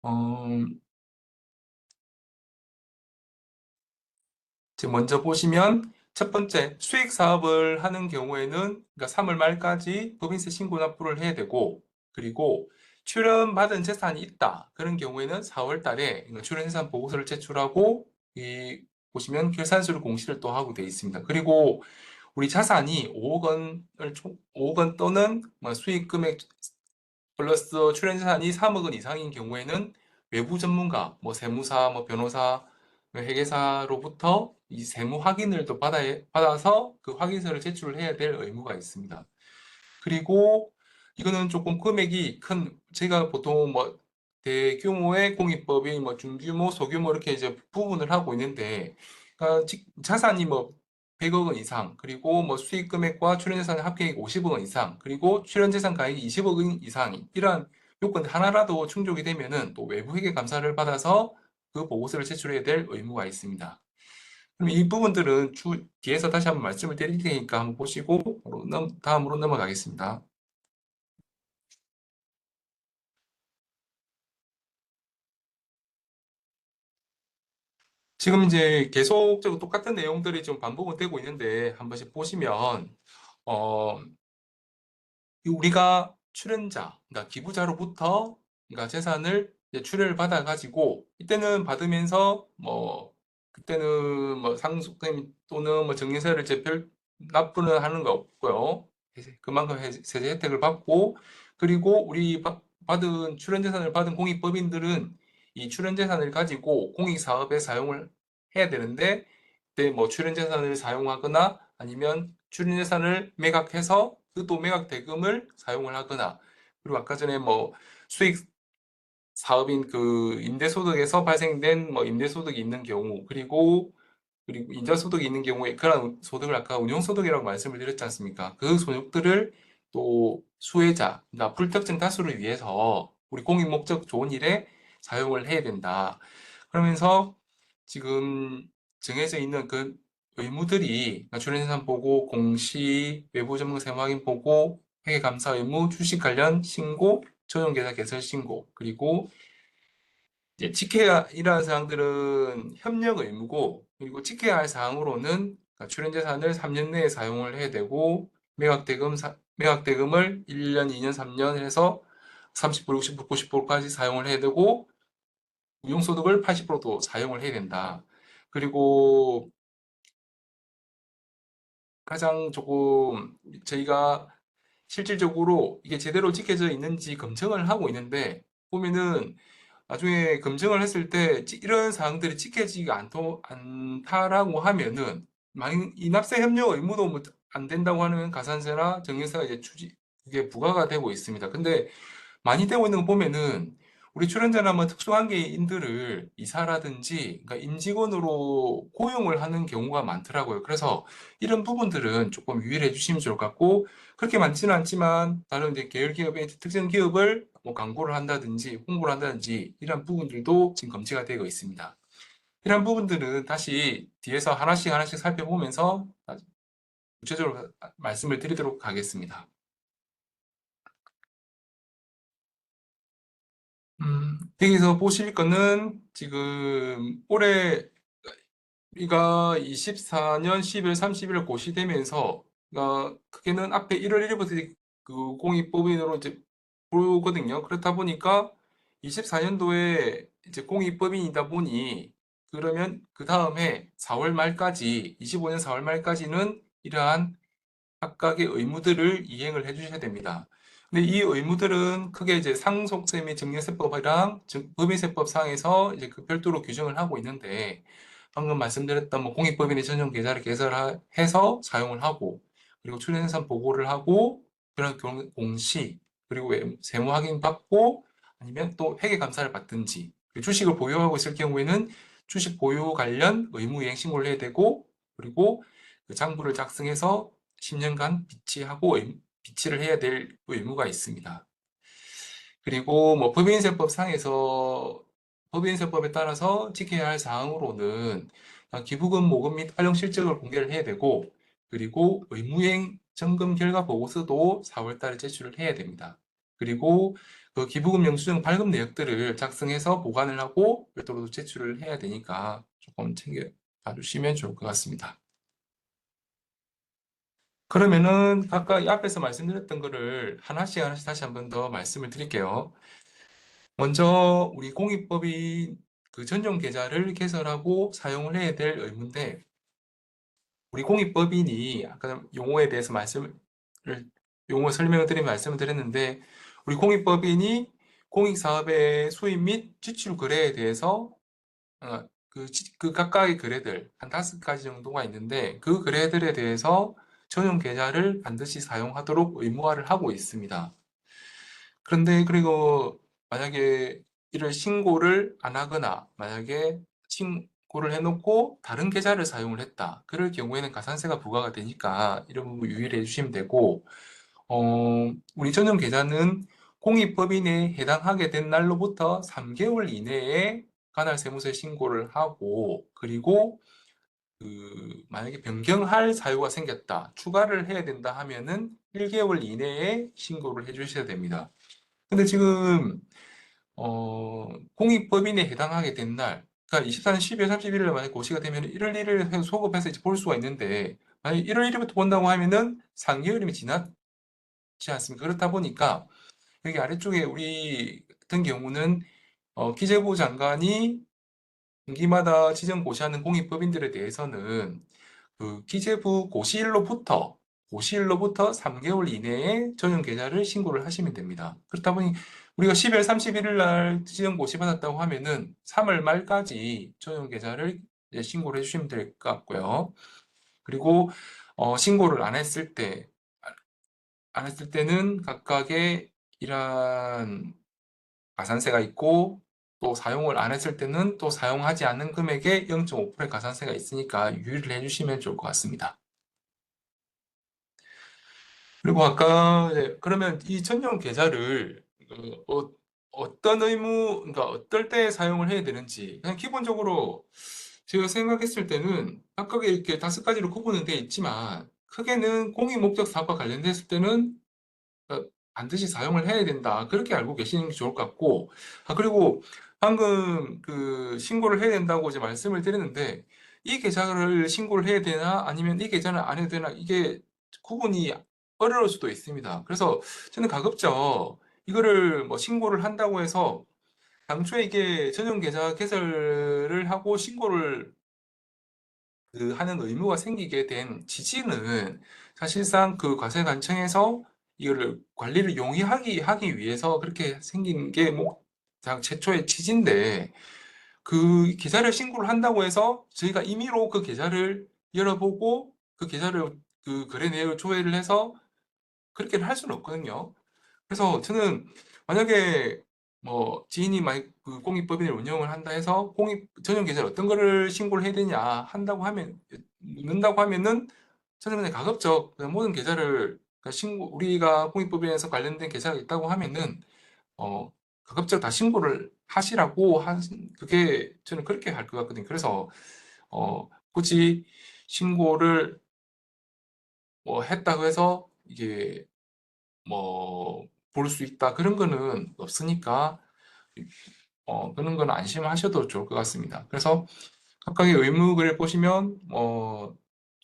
어, 지금 먼저 보시면 첫 번째 수익 사업을 하는 경우에는 그러니까 3월 말까지 법인세 신고 납부를 해야 되고, 그리고 출연받은 재산이 있다 그런 경우에는 4월 달에 출연재산 보고서를 제출하고 이 보시면 결산서를 공시를 또 하고 되어 있습니다. 그리고 우리 자산이 5억 원을 5억 원 또는 뭐 수익 금액 플러스 출연재산이 3억 원 이상인 경우에는 외부 전문가, 뭐 세무사, 뭐 변호사, 뭐 회계사로부터 이 세무 확인을 또 받아서 그 확인서를 제출을 해야 될 의무가 있습니다. 그리고 이거는 조금 금액이 큰, 제가 보통 뭐 대규모의 공익법인, 뭐 중규모, 소규모 이렇게 이제 부분을 하고 있는데, 그러니까 자산이 뭐 100억 원 이상, 그리고 뭐 수익 금액과 출연재산 합계액 50억 원 이상, 그리고 출연재산 가액이 20억 원 이상, 이러한 요건 하나라도 충족이 되면은 또 외부 회계 감사를 받아서 그 보고서를 제출해야 될 의무가 있습니다. 그럼 이 부분들은 뒤에서 다시 한번 말씀을 드릴 테니까 한번 보시고 다음으로 넘어가겠습니다. 지금 이제 계속적으로 똑같은 내용들이 좀 반복은 되고 있는데 한 번씩 보시면, 어, 우리가 출연자, 그러니까 기부자로부터 그러니까 재산을 이제 출연을 받아 가지고 이때는 받으면서 뭐 그때는 뭐 상속금 또는 뭐 증여세를 이제 별 납부는 하는 거 없고요. 그만큼 세제 혜택을 받고, 그리고 우리 받은 출연재산을 받은 공익법인들은 이 출연재산을 가지고 공익사업에 사용을 해야 되는데, 그때 뭐 출연재산을 사용하거나 아니면 출연재산을 매각해서 그 또 매각 대금을 사용을 하거나, 그리고 아까 전에 뭐 수익 사업인 그 임대소득에서 발생된 뭐 임대소득이 있는 경우, 그리고 인자소득이 있는 경우에 그런 소득을 아까 운용소득이라고 말씀을 드렸지 않습니까? 그 소득들을 또 수혜자, 그러니까 불특정 다수를 위해서 우리 공익 목적 좋은 일에 사용을 해야 된다. 그러면서 지금 정해져 있는 그 의무들이, 그러니까 출연재산 보고, 공시, 외부 전문 세무 확인 보고, 회계감사 의무, 주식 관련 신고, 조정계좌 개설 신고, 그리고 이제 지켜야 이러한 사항들은 협력 의무고, 그리고 지켜야 할 사항으로는 그러니까 출연재산을 3년 내에 사용을 해야 되고, 매각대금을 1년, 2년, 3년 해서 30%, 60%, 90%까지 사용을 해야 되고, 운용소득을 80%도 사용을 해야 된다. 그리고 가장 조금 저희가 실질적으로 이게 제대로 지켜져 있는지 검증을 하고 있는데, 보면은 나중에 검증을 했을 때 이런 사항들이 지켜지지 않다라고 하면은, 만약 이 납세 협력 의무도 안 된다고 하는 가산세나 정유세가 이제 그게 부과가 되고 있습니다. 근데 많이 되고 있는 거 보면은 우리 출연자나 뭐 특수관계인들을 이사라든지 그러니까 임직원으로 고용을 하는 경우가 많더라고요. 그래서 이런 부분들은 조금 유의를 해주시면 좋을 것 같고, 그렇게 많지는 않지만 다른 이제 계열 기업의 특정 기업을 뭐 광고를 한다든지 홍보를 한다든지 이런 부분들도 지금 검증가 되어 있습니다. 이런 부분들은 다시 뒤에서 하나씩 하나씩 살펴보면서 구체적으로 말씀을 드리도록 하겠습니다. 여기서 보실 거는 지금 올해 우리가 24년 12월 30일 고시되면서, 크게는 앞에 1월 1일부터 그 공익법인으로 이제 보거든요. 그렇다 보니까 24년도에 이제 공익법인이다 보니 그러면 그 다음에 4월 말까지 25년 4월 말까지는 이러한 각각의 의무들을 이행을 해 주셔야 됩니다. 근데 이 의무들은 크게 이제 상속세 및 증여세법이랑 법인세법상에서 이제 그 별도로 규정을 하고 있는데 방금 말씀드렸던 뭐 공익법인의 전용 계좌를 개설해서 사용을 하고 그리고 출연산 보고를 하고 그런 공시 그리고 세무 확인 받고 아니면 또 회계 감사를 받든지 주식을 보유하고 있을 경우에는 주식 보유 관련 의무 이행 신고를 해야 되고 그리고 그 장부를 작성해서 10년간 비치를 해야 될 의무가 있습니다. 그리고 뭐 법인세법에 따라서 지켜야 할 사항으로는 기부금, 모금 및 활용 실적을 공개를 해야 되고 그리고 의무이행 점검 결과 보고서도 4월 달에 제출을 해야 됩니다. 그리고 그 기부금 영수증 발급 내역들을 작성해서 보관을 하고 별도로 제출을 해야 되니까 조금 챙겨 봐주시면 좋을 것 같습니다. 그러면은 각각 이 앞에서 말씀드렸던 거를 하나씩 하나씩 다시 한번 더 말씀을 드릴게요. 먼저 우리 공익법인 그 전용 계좌를 개설하고 사용을 해야 될 의무인데 우리 공익법인이 아까 용어에 대해서 용어 설명을 드린 말씀을 드렸는데 우리 공익법인이 공익사업의 수입 및 지출 거래에 대해서 그 각각의 거래들 한 5가지 정도가 있는데 그 거래들에 대해서 전용 계좌를 반드시 사용하도록 의무화를 하고 있습니다. 그런데 그리고 만약에 이를 신고를 안 하거나 만약에 신고를 해놓고 다른 계좌를 사용을 했다. 그럴 경우에는 가산세가 부과가 되니까 이런 부분 유의를 해주시면 되고 우리 전용 계좌는 공익법인에 해당하게 된 날로부터 3개월 이내에 관할 세무서에 신고를 하고 그리고 만약에 변경할 사유가 생겼다, 추가를 해야 된다 하면은 1개월 이내에 신고를 해 주셔야 됩니다. 근데 지금 공익법인에 해당하게 된 날, 그러니까 24년 12월 31일에 만약 고시가 되면 1월 1일 해서 소급해서 이제 볼 수가 있는데 만약 1월 1일부터 본다고 하면은 3개월이면 지났지 않습니까? 그렇다 보니까 여기 아래쪽에 우리 같은 경우는 기재부 장관이 분기마다 지정 고시하는 공익법인들에 대해서는 그 기재부 고시일로부터 3개월 이내에 전용 계좌를 신고를 하시면 됩니다. 그렇다 보니 우리가 12월 31일 날 지정 고시 받았다고 하면은 3월 말까지 전용 계좌를 이제 신고를 해주시면 될 것 같고요. 그리고 신고를 안 했을 때는 각각의 이러한 가산세가 있고 또 사용을 안 했을 때는 또 사용하지 않는 금액에 0.5% 가산세가 있으니까 유의를 해주시면 좋을 것 같습니다. 그리고 아까 그러면 이 전용 계좌를 어떤 그러니까 어떨 때 사용을 해야 되는지 그냥 기본적으로 제가 생각했을 때는 각각의 이렇게 5가지로 구분은 되어 있지만 크게는 공익 목적 사업과 관련됐을 때는 반드시 사용을 해야 된다. 그렇게 알고 계시는 게 좋을 것 같고, 그리고 방금 그 신고를 해야 된다고 이제 말씀을 드렸는데, 이 계좌를 신고를 해야 되나, 아니면 이 계좌는 안 해도 되나, 이게 구분이 어려울 수도 있습니다. 그래서 저는 가급적 이거를 뭐 신고를 한다고 해서, 당초에 이게 전용 계좌 개설을 하고 신고를 하는 의무가 생기게 된 지지는 사실상 그 과세관청에서 이거를 관리를 하기 위해서 그렇게 생긴 게 뭐 가장 최초의 취지인데 그 계좌를 신고를 한다고 해서 저희가 임의로 그 계좌를 열어보고 그 계좌를 그 거래 내역을 조회를 해서 그렇게는 할 수는 없거든요. 그래서 저는 만약에 뭐 지인이 만약 그 공익법인을 운영을 한다 해서 공익 전용 계좌를 어떤 거를 신고를 해야 되냐 묻는다고 하면은 저는 그냥 가급적 그냥 모든 계좌를 그러니까 우리가 공익법인에서 관련된 계좌가 있다고 하면은 가급적 다 신고를 하시라고 그게 저는 그렇게 할 것 같거든요. 그래서 굳이 신고를 뭐 했다고 해서 이게 뭐 볼 수 있다 그런 거는 없으니까 그런 건 안심하셔도 좋을 것 같습니다. 그래서 각각의 의무를 보시면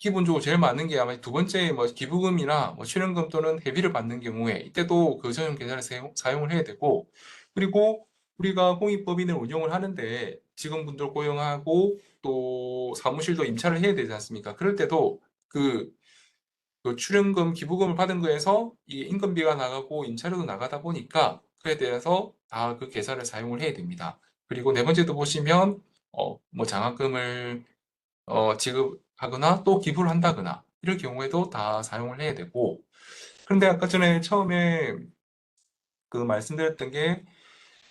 기본적으로 제일 많은 게 아마 두 번째 뭐 기부금이나 뭐 출연금 또는 회비를 받는 경우에 이때도 그 전용 계좌를 사용을 해야 되고, 그리고 우리가 공익법인을 운영을 하는데 직원분들 고용하고 또 사무실도 임차를 해야 되지 않습니까? 그럴 때도 그, 그 출연금, 기부금을 받은 거에서 이게 인건비가 나가고 임차료도 나가다 보니까 그에 대해서 다 그 계좌를 사용을 해야 됩니다. 그리고 네 번째도 보시면 뭐 장학금을 지급하거나 또 기부를 한다거나 이럴 경우에도 다 사용을 해야 되고, 그런데 아까 전에 처음에 그 말씀드렸던 게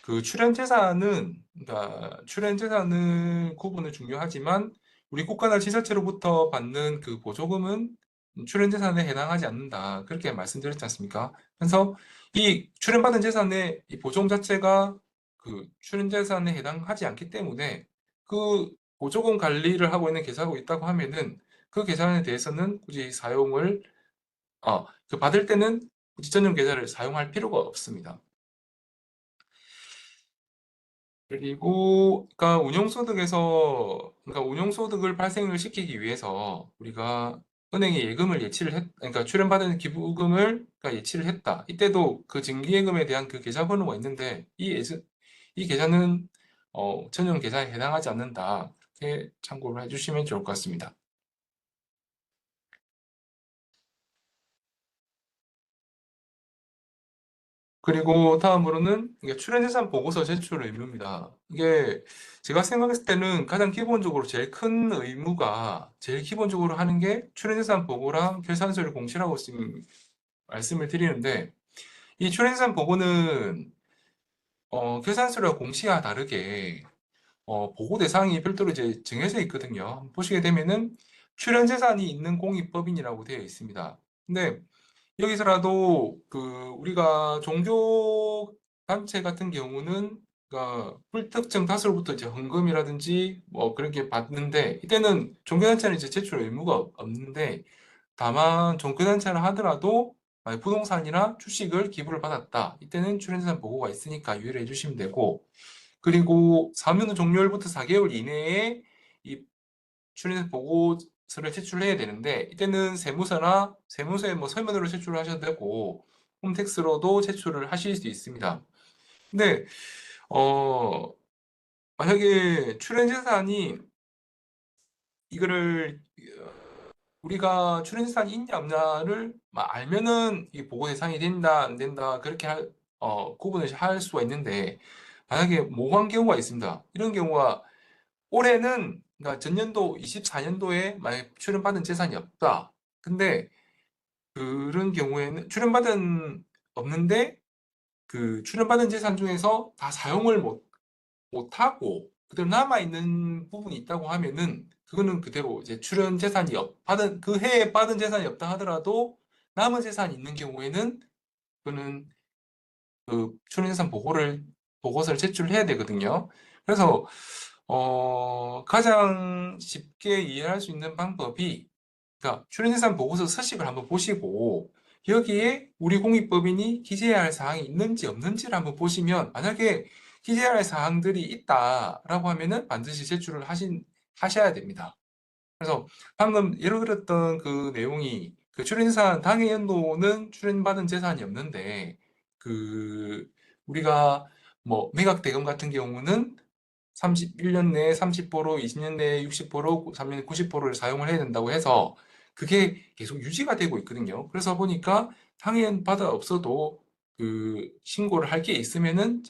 그 출연재산은, 그러니까 출연재산은 구분은 중요하지만 우리 국가나 지자체로부터 받는 그 보조금은 출연재산에 해당하지 않는다, 그렇게 말씀드렸지 않습니까? 그래서 이 출연받은 재산의 이 보조금 자체가 그 출연재산에 해당하지 않기 때문에 그 보조금 관리를 하고 있는 계좌가 있다고 하면은 그 계산에 대해서는 굳이 사용을 그 받을 때는 굳이 전용 계좌를 사용할 필요가 없습니다. 그리고 그러니까 그러니까 운용소득을 발생을 시키기 위해서 우리가 은행에 예금을 예치를 그러니까 출연받은 기부금을 그러니까 예치를 했다. 이때도 그 증기예금에 대한 그 계좌번호가 있는데 이 계좌는 전용 계좌에 해당하지 않는다. 이렇게 참고를 해주시면 좋을 것 같습니다. 그리고 다음으로는 이게 출연재산 보고서 제출 의무입니다. 이게 제가 생각했을 때는 가장 기본적으로 제일 큰 의무가 제일 기본적으로 하는 게 출연재산 보고랑 결산서를 공시라고 지금 말씀을 드리는데, 이 출연재산 보고는 결산서와 공시와 다르게 보고 대상이 별도로 이제 정해져 있거든요. 보시게 되면은 출연재산이 있는 공익법인이라고 되어 있습니다. 근데 여기서라도 그 우리가 종교 단체 같은 경우는 그러니까 불특정 다수로부터 이제 헌금이라든지 뭐 그런 게 받는데, 이때는 종교단체는 이제 제출 의무가 없는데, 다만 종교단체를 하더라도 만약 부동산이나 주식을 기부를 받았다, 이때는 출연재산 보고가 있으니까 유의를 해주시면 되고, 그리고 사무는 종료일부터 4개월 이내에 이 출연해서 보고서를 제출해야 되는데, 이때는 세무서에 뭐 서면으로 제출을 하셔도 되고 홈택스로도 제출을 하실 수 있습니다. 근데 어 만약에 출연재산이 이거를 우리가 출연재산이 있냐 없냐를 알면은 이 보고 대상이 된다 안 된다 그렇게 구분을 할 수가 있는데, 만약에 모호한 경우가 있습니다. 이런 경우가 올해는 그러니까 전년도 24년도에 만약 출연받은 재산이 없다. 근데 그런 경우에는 없는데 그 출연받은 재산 중에서 다 사용을 못하고 그대로 남아있는 부분이 있다고 하면은 그거는 그대로 이제 출연 재산이 받은 그 해에 받은 재산이 없다 하더라도 남은 재산이 있는 경우에는 그거는 그 출연재산 보고서를 제출해야 되거든요. 그래서 가장 쉽게 이해할 수 있는 방법이, 그러니까 출연재산 보고서 서식을 한번 보시고 여기에 우리 공익법인이 기재해야 할 사항이 있는지 없는지를 한번 보시면, 만약에 기재해야 할 사항들이 있다라고 하면은 반드시 제출을 하셔야 됩니다. 그래서 방금 예로 들었던 그 내용이 그 출연재산 당해 연도는 출연받은 재산이 없는데 그 우리가 뭐 매각대금 같은 경우는 31년 내에 30%, 20년 내에 60%, 3년 90%를 사용을 해야 된다고 해서 그게 계속 유지가 되고 있거든요. 그래서 보니까 당연 받아 없어도 그 신고를 할 게 있으면은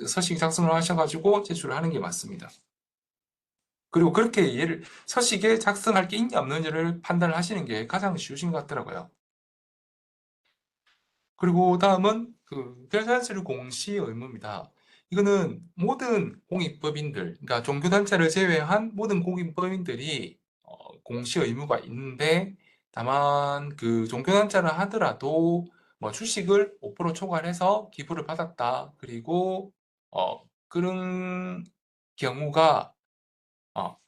서식 작성을 하셔가지고 제출을 하는 게 맞습니다. 그리고 그렇게 서식에 작성할 게 있냐 없는지를 판단을 하시는 게 가장 쉬우신 것 같더라고요. 그리고 다음은 그 결산서류 공시 의무입니다. 이거는 모든 공익법인들, 그러니까 종교단체를 제외한 모든 공익법인들이 공시 의무가 있는데, 다만 그 종교단체를 하더라도 뭐 주식을 5% 초과해서 기부를 받았다, 그리고 그런 경우가 어,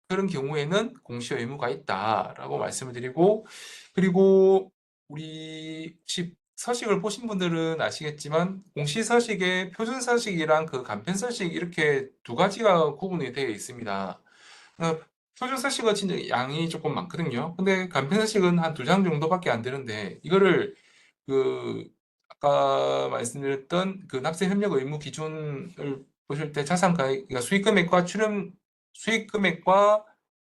그런 경우에는 공시 의무가 있다라고 말씀을 드리고, 그리고 우리 혹시 서식을 보신 분들은 아시겠지만 공시 서식에 표준 서식이랑 그 간편 서식 이렇게 두 가지가 구분이 되어 있습니다. 표준 서식은 진짜 양이 조금 많거든요. 근데 간편 서식은 한 두 장 정도밖에 안 되는데 이거를 그 아까 말씀드렸던 그 납세 협력 의무 기준을 보실 때 자산가액, 그러니까 수익금액과 수익금액과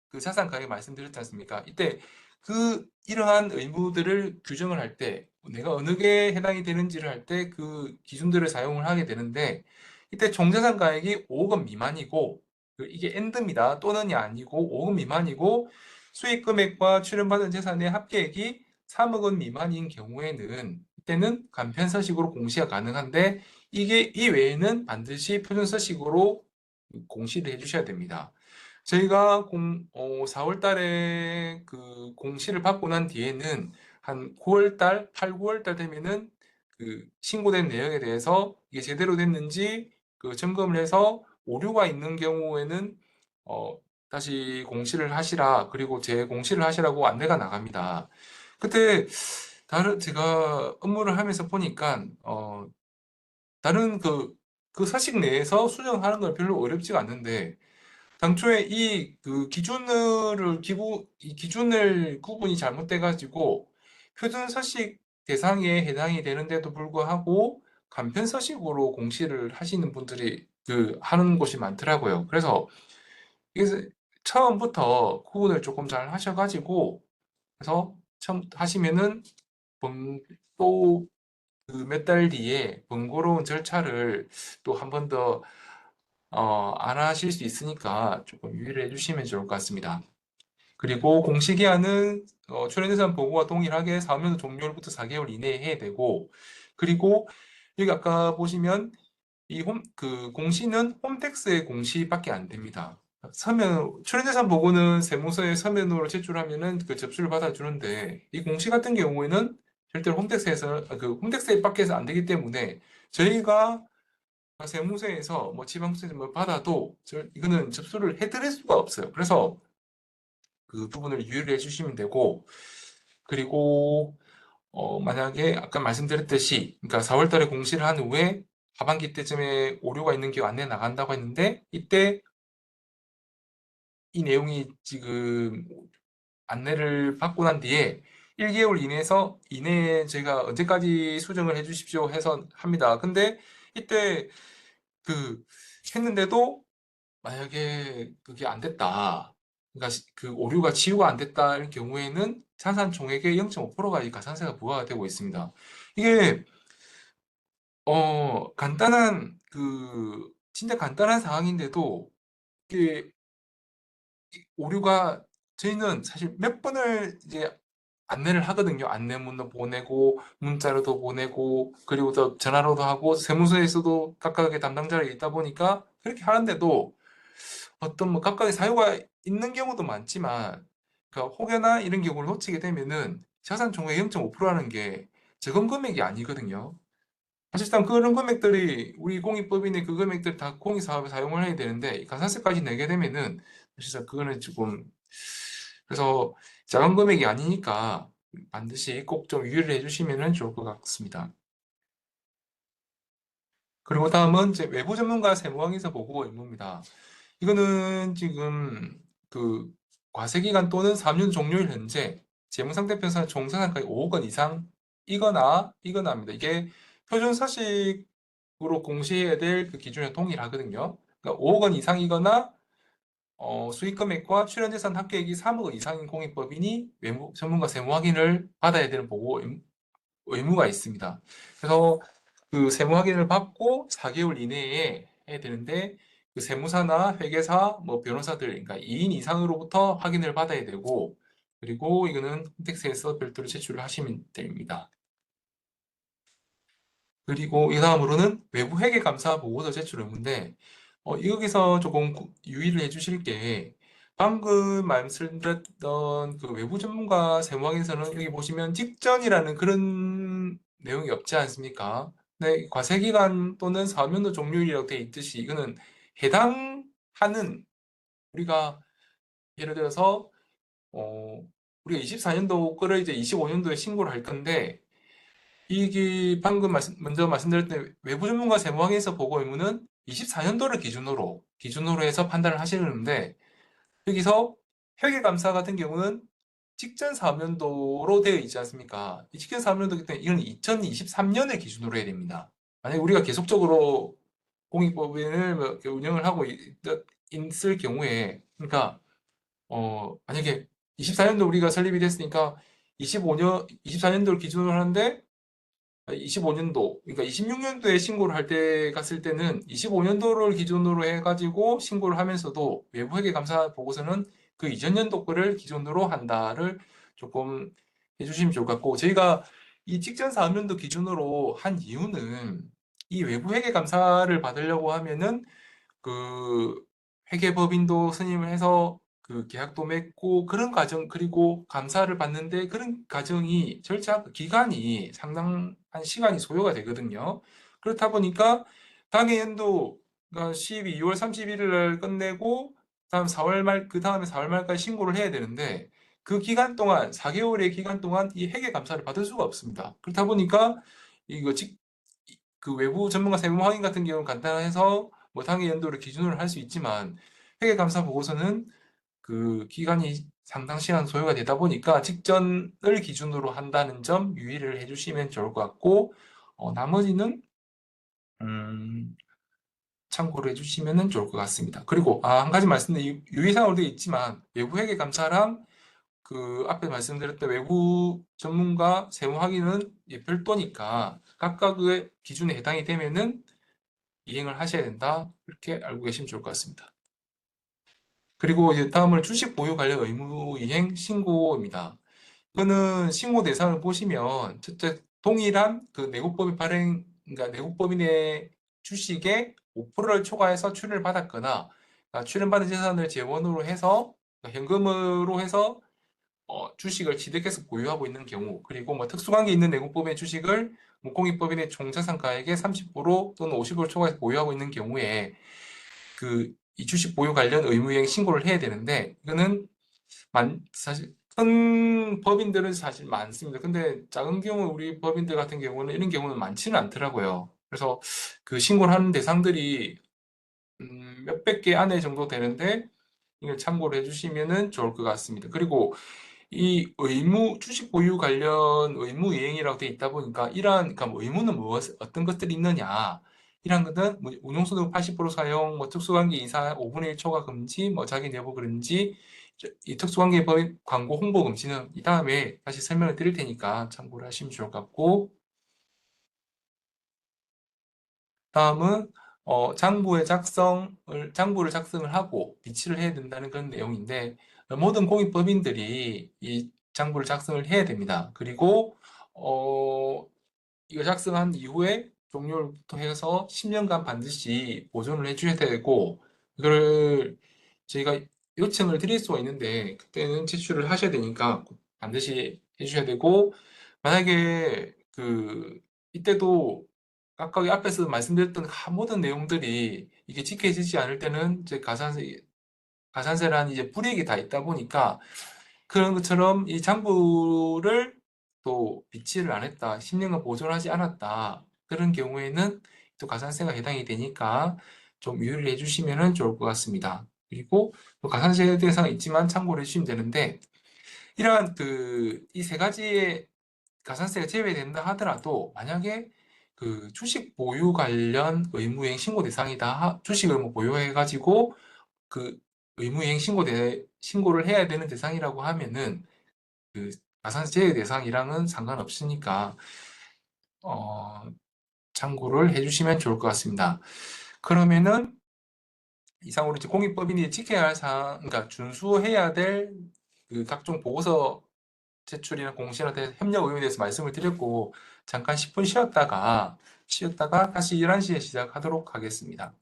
그 자산가액 말씀드렸지 않습니까? 이때 그 이러한 의무들을 규정을 할 때 내가 어느 게 해당이 되는지를 할 때 그 기준들을 사용을 하게 되는데 이때 총자산가액이 5억 원 미만이고 이게 엔드입니다. 또는이 아니고 5억 원 미만이고 수익금액과 출연받은 재산의 합계액이 3억 원 미만인 경우에는 이때는 간편서식으로 공시가 가능한데 이게 이외에는 반드시 표준서식으로 공시를 해주셔야 됩니다. 저희가 4월 달에 그 공시를 받고 난 뒤에는 한 9월 달, 8, 9월 달 되면은 그 신고된 내역에 대해서 이게 제대로 됐는지 그 점검을 해서 오류가 있는 경우에는 다시 공시를 하시라, 그리고 재공시를 하시라고 안내가 나갑니다. 그때 다른 제가 업무를 하면서 보니까 다른 그 서식 내에서 수정하는 건 별로 어렵지가 않는데 당초에 이 기준을 구분이 잘못돼 가지고 표준 서식 대상에 해당이 되는데도 불구하고 간편 서식으로 공시를 하시는 분들이 하는 곳이 많더라고요. 그래서 이게 처음부터 구분을 조금 잘 하셔 가지고 그래서 처음 하시면은 또 그 몇 달 뒤에 번거로운 절차를 또 한 번 더 안 하실 수 있으니까 조금 유의를 해주시면 좋을 것 같습니다. 그리고 공시기한은 출연재산 보고와 동일하게 사업연수 종료로부터 4개월 이내에 해야 되고, 그리고 여기 아까 보시면 그 공시는 홈택스의 공시밖에 안 됩니다. 출연재산 보고는 세무서에 서면으로 제출하면은 그 접수를 받아주는데 이 공시 같은 경우에는 절대로 홈택스 밖에서 안 되기 때문에 저희가 세무서에서 뭐 지방세에서 뭐 받아도 이거는 접수를 해드릴 수가 없어요. 그래서 그 부분을 유의를 해주시면 되고, 그리고 만약에 아까 말씀드렸듯이 그러니까 4월 달에 공시를 한 후에 하반기 때쯤에 오류가 있는 경우 안내 나간다고 했는데 이때 이 내용이 지금 안내를 받고 난 뒤에 1개월 이내에 저희가 언제까지 수정을 해 주십시오 해서 합니다. 근데 이때 그 했는데도 만약에 그게 안 됐다. 그러니까 그 오류가 치유가 안 됐다 이런 경우에는 자산 총액의 0.5%가 이 가산세가 부과가 되고 있습니다. 이게 진짜 간단한 상황인데도 이게 오류가 저희는 사실 몇 번을 이제 안내를 하거든요. 안내문도 보내고 문자로도 보내고 그리고 또 전화로도 하고 세무서에서도 각각의 담당자가 있다 보니까 그렇게 하는데도 어떤 뭐 각각의 사유가 있는 경우도 많지만 그러니까 혹여나 이런 경우를 놓치게 되면은 자산 총액 0.5%라는 게 적은 금액이 아니거든요. 사실상 그런 금액들이 우리 공익법인의 그 금액들 다 공익사업에 사용을 해야 되는데 이 가산세까지 내게 되면은 사실상 그거는 조금 그래서 작은 금액이 아니니까 반드시 꼭 좀 유의를 해주시면 좋을 것 같습니다. 그리고 다음은 이제 외부 전문가 세무항에서 보고 의무입니다. 이거는 지금 그 과세기간 또는 3년 종료일 현재 재무상태표상 총자산가액 5억 원 이거나입니다. 이게 표준서식으로 공시해야 될 그 기준에 동일하거든요. 그러니까 5억 원 이상이거나 수익금액과 출연재산 합계액이 3억 원 이상인 공익법인이 외부 전문가 세무 확인을 받아야 되는 보고 의무가 있습니다. 그래서 그 세무 확인을 받고 4개월 이내에 해야 되는데 그 세무사나 회계사, 뭐 변호사들, 그러니까 2인 이상으로부터 확인을 받아야 되고 그리고 이거는 홈택스에서 별도로 제출을 하시면 됩니다. 그리고 이 다음으로는 외부 회계감사 보고서 제출 의무인데 여기서 조금 유의를 해주실 게 방금 말씀드렸던 그 외부 전문가 세무학에서는 여기 보시면 직전이라는 그런 내용이 없지 않습니까? 네, 과세기간 또는 사면도 종료일이라고 되어 있듯이 이거는 해당하는 우리가 예를 들어서 우리가 24년도 거를 이제 25년도에 신고를 할 건데 이게 방금 먼저 말씀드렸던 외부 전문가 세무항에서 보고 의무는 24년도를 기준으로 해서 판단을 하시는데 여기서 회계감사 같은 경우는 직전 사업연도로 되어 있지 않습니까? 이 직전 사업연도기 때문에 이건 2023년을 기준으로 해야 됩니다. 만약에 우리가 계속적으로 공익법인을 뭐 이렇게 운영을 하고 있을 경우에, 그러니까 만약에 24년도 우리가 설립이 됐으니까 25년, 24년도를 기준으로 하는데 25년도, 그러니까 26년도에 신고를 할 때 갔을 때는 25년도를 기준으로 해가지고 신고를 하면서도 외부 회계감사 보고서는 그 이전 연도 거를 기준으로 한다를 조금 해주시면 좋을 것 같고, 저희가 이 직전 4년도 기준으로 한 이유는 이 외부 회계감사를 받으려고 하면은 그 회계법인도 선임을 해서 그 계약도 맺고 그런 과정, 그리고 감사를 받는데 그런 과정이 절차 기간이 상당한 시간이 소요가 되거든요. 그렇다 보니까 당해 연도, 그러니까 2월 31일 날 끝내고 다음 4월 말, 그 다음에 4월 말까지 신고를 해야 되는데 그 기간 동안, 4개월의 기간 동안 이 회계 감사를 받을 수가 없습니다. 그렇다 보니까 이거 그 외부 전문가 세무 확인 같은 경우는 간단해서 뭐 당해 연도를 기준으로 할 수 있지만 회계감사 보고서는 그 기간이 상당 시간 소요가 되다 보니까 직전을 기준으로 한다는 점 유의를 해주시면 좋을 것 같고, 나머지는 참고를 해주시면 좋을 것 같습니다. 그리고 한 가지 말씀드린 유의사항으로 되어 있지만 외부 회계감사랑 그 앞에 말씀드렸던 외부 전문가 세무 확인은 별도니까 각각의 기준에 해당이 되면은 이행을 하셔야 된다. 이렇게 알고 계시면 좋을 것 같습니다. 그리고 이제 다음은 주식 보유 관련 의무 이행 신고입니다. 이거는 신고 대상을 보시면 첫째 동일한 그 내국법인 발행, 그러니까 내국법인의 주식의 5%를 초과해서 출연을 받았거나, 그러니까 출연받은 재산을 재원으로 해서, 그러니까 현금으로 해서 주식을 취득해서 보유하고 있는 경우, 그리고 뭐 특수관계 있는 내국법인의 주식을 공익법인의 총자산가액의 30% 또는 50%를 초과해서 보유하고 있는 경우에 이 주식 보유 관련 의무이행 신고를 해야 되는데, 이거는 사실 큰 법인들은 사실 많습니다. 근데 작은 경우 우리 법인들 같은 경우는 이런 경우는 많지는 않더라고요. 그래서 그 신고를 하는 대상들이 몇백 개 안에 정도 되는데 이걸 참고를 해주시면 좋을 것 같습니다. 그리고 이 주식 보유 관련 의무 이행이라고 되어 있다 보니까 그러니까 뭐 의무는 어떤 것들이 있느냐. 이런 것은 뭐 운용소득 80% 사용, 뭐 특수관계 이사 5분의 1 초과 금지, 뭐 자기 내부 금지, 이 특수관계 법인 광고 홍보 금지는 이 다음에 다시 설명을 드릴 테니까 참고를 하시면 좋을 것 같고, 다음은 장부를 작성을 하고 비치를 해야 된다는 그런 내용인데, 모든 공익법인들이 이 장부를 작성을 해야 됩니다. 그리고 이거 작성한 이후에 종료부터 해서 10년간 반드시 보존을 해주셔야 되고, 이거를 저희가 요청을 드릴 수가 있는데 그때는 제출을 하셔야 되니까 반드시 해주셔야 되고, 만약에 이때도 각각 앞에서 말씀드렸던 모든 내용들이 이게 지켜지지 않을 때는 이제 가산세라는 이제 불이익이 다 있다 보니까 그런 것처럼 이 장부를 또 비치를 안 했다, 10년간 보존하지 않았다, 그런 경우에는 또 가산세가 해당이 되니까 좀 유의를 해주시면 좋을 것 같습니다. 그리고 또 가산세 대상 있지만 참고를 해주시면 되는데, 이러한 이 세 가지의 가산세가 제외된다 하더라도 만약에 주식 보유 관련 의무이행 신고 대상이다, 주식을 뭐 보유해가지고 그 의무이행 신고를 해야 되는 대상이라고 하면은 그 가산세 제외 대상이랑은 상관없으니까 어, 참고를 해주시면 좋을 것 같습니다. 그러면은 이상으로 이제 공익법인이 지켜야 할 사항, 그러니까 준수해야 될 각종 보고서 제출이나 공시나 협력 의무에 대해서 말씀을 드렸고, 잠깐 10분 쉬었다가 다시 11시에 시작하도록 하겠습니다.